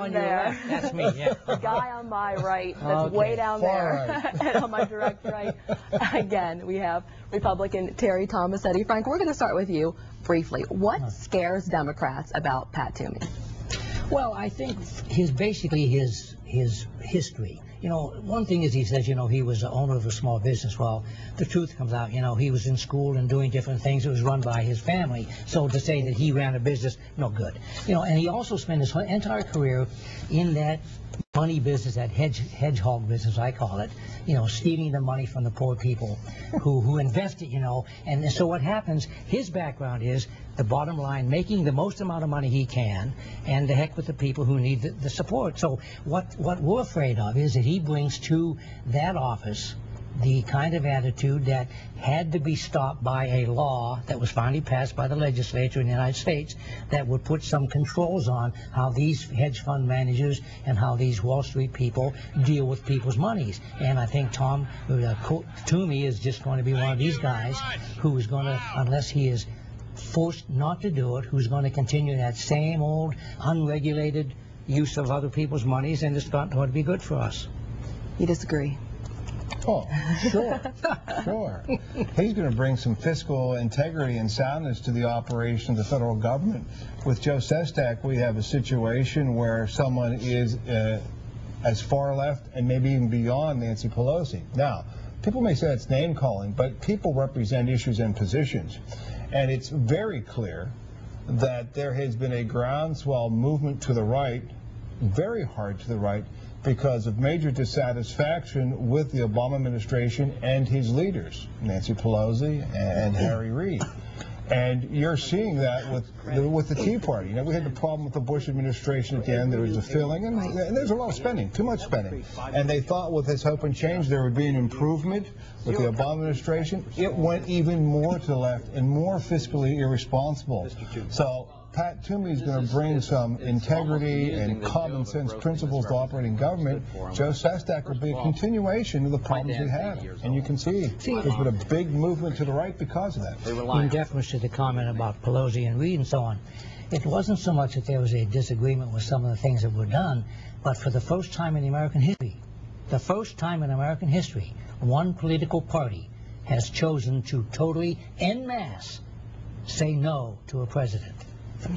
on your there. left. That's me, yeah. The guy on my right, that's Okay, way down far there, and on my direct right, again, we have Republican Terry Thomasetti. Frank, we're going to start with you briefly. What scares Democrats about Pat Toomey? Well, I think basically his history. You know, one thing is he says, you know, he was the owner of a small business. Well, the truth comes out, you know, he was in school and doing different things. It was run by his family. So to say that he ran a business, no good. You know, and he also spent his entire career in that money business, that hedgehog business, I call it, you know, stealing the money from the poor people who invested, you know. And so what happens, his background is the bottom line, making the most amount of money he can, and the heck with the people who need the support. So what we're afraid of is that he brings to that office the kind of attitude that had to be stopped by a law that was finally passed by the legislature in the United States that would put some controls on how these hedge fund managers and how these Wall Street people deal with people's monies. And I think Toomey is just going to be one of these guys who is going to, unless he is forced not to do it, who's going to continue that same old unregulated use of other people's monies, and it's not going to be good for us. You disagree? Oh, sure, sure. He's going to bring some fiscal integrity and soundness to the operation of the federal government. With Joe Sestak, we have a situation where someone is as far left and maybe even beyond Nancy Pelosi. Now, people may say it's name calling, but people represent issues and positions. And it's very clear that there has been a groundswell movement to the right, very hard to the right, because of major dissatisfaction with the Obama administration and his leaders, Nancy Pelosi and Harry Reid. And you're seeing that with the Tea Party. You know, we had the problem with the Bush administration at the end. There was a filling, and there's a lot of spending, too much spending. And they thought with this hope and change there would be an improvement. With the Obama administration, it went even more to the left and more fiscally irresponsible. So Pat Toomey is going to bring some integrity and common sense principles to operating government. Joe Sestak will be a continuation of the problems we have. And you can see there's been a big movement to the right because of that. In deference to the comment about Pelosi and Reid and so on, it wasn't so much that there was a disagreement with some of the things that were done, but for the first time in American history, one political party has chosen to totally en masse say no to a president.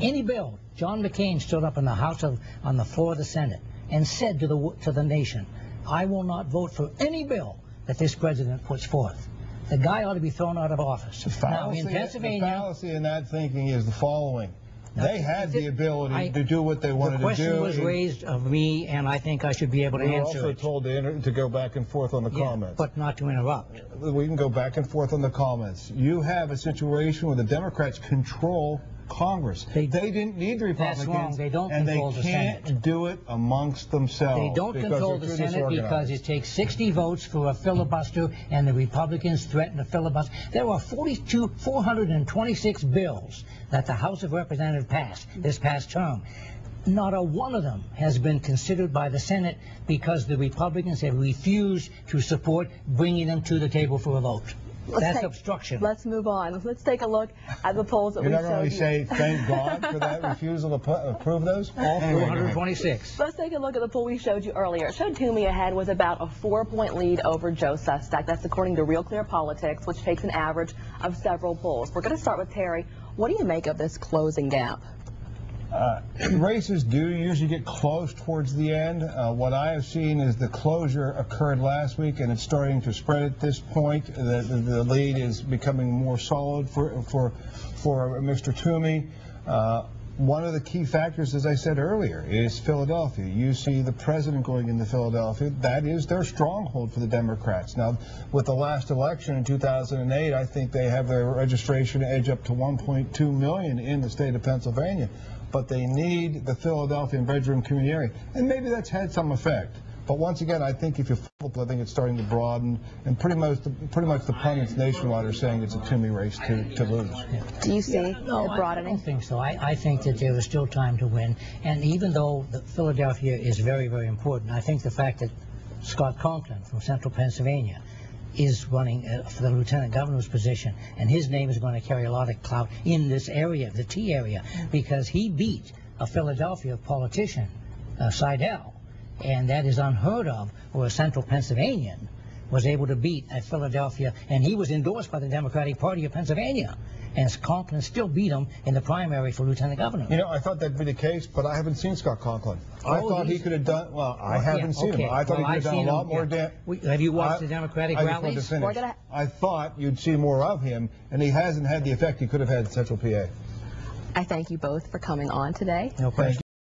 Any bill. John McCain stood up in the House on the floor of the Senate and said to the nation, I will not vote for any bill that this president puts forth. The guy ought to be thrown out of office. Now, in Pennsylvania, the fallacy in that thinking is the following. They had the ability to do what they wanted to do. The question was raised of me, and I think I should be able to answer it. We were also told to go back and forth on the comments. But not to interrupt. We can go back and forth on the comments. You have a situation where the Democrats control Congress. They didn't need the Republicans. That's wrong. They don't control the Senate. And they can't do it amongst themselves. They don't control the Senate because it takes 60 votes for a filibuster, and the Republicans threaten a filibuster. There are 426 bills that the House of Representatives passed this past term. Not a one of them has been considered by the Senate because the Republicans have refused to support bringing them to the table for a vote. That's obstruction. Let's move on. Let's take a look at the polls that we showed you. You're not going to say thank God for that refusal to approve those? All 426. Let's take a look at the poll we showed you earlier. It showed Toomey ahead with about a 4-point lead over Joe Sestak. That's according to Real Clear Politics, which takes an average of several polls. We're going to start with Terry. What do you make of this closing gap? Races do usually get close towards the end. What I have seen is the closure occurred last week, and it's starting to spread at this point. The lead is becoming more solid for Mr. Toomey. One of the key factors, as I said earlier, is Philadelphia. You see the president going into Philadelphia. That is their stronghold for the Democrats. Now, with the last election in 2008, I think they have their registration edge up to 1.2 million in the state of Pennsylvania. But they need the Philadelphia bedroom community area. And maybe that's had some effect. But once again, I think if you flip, I think it's starting to broaden, and pretty much the pundits nationwide are saying it's a Toomey race to lose. Do you see it broadening? I don't think so. I think that there is still time to win. And even though Philadelphia is very, very important, I think the fact that Scott Conklin from Central Pennsylvania is running for the lieutenant governor's position, and his name is going to carry a lot of clout in this area, the T area, because he beat a Philadelphia politician Seidel. And that is unheard of, where a central Pennsylvanian was able to beat at Philadelphia, and he was endorsed by the Democratic Party of Pennsylvania. And Conklin still beat him in the primary for lieutenant governor. You know, I thought that'd be the case, but I haven't seen Scott Conklin. I thought he could have done, well, I haven't seen him. I thought he could have done a lot more damage. Have you watched the Democratic rallies? I just wanted to finish. I thought you'd see more of him, and he hasn't had the effect he could have had in Central PA. I thank you both for coming on today. No question.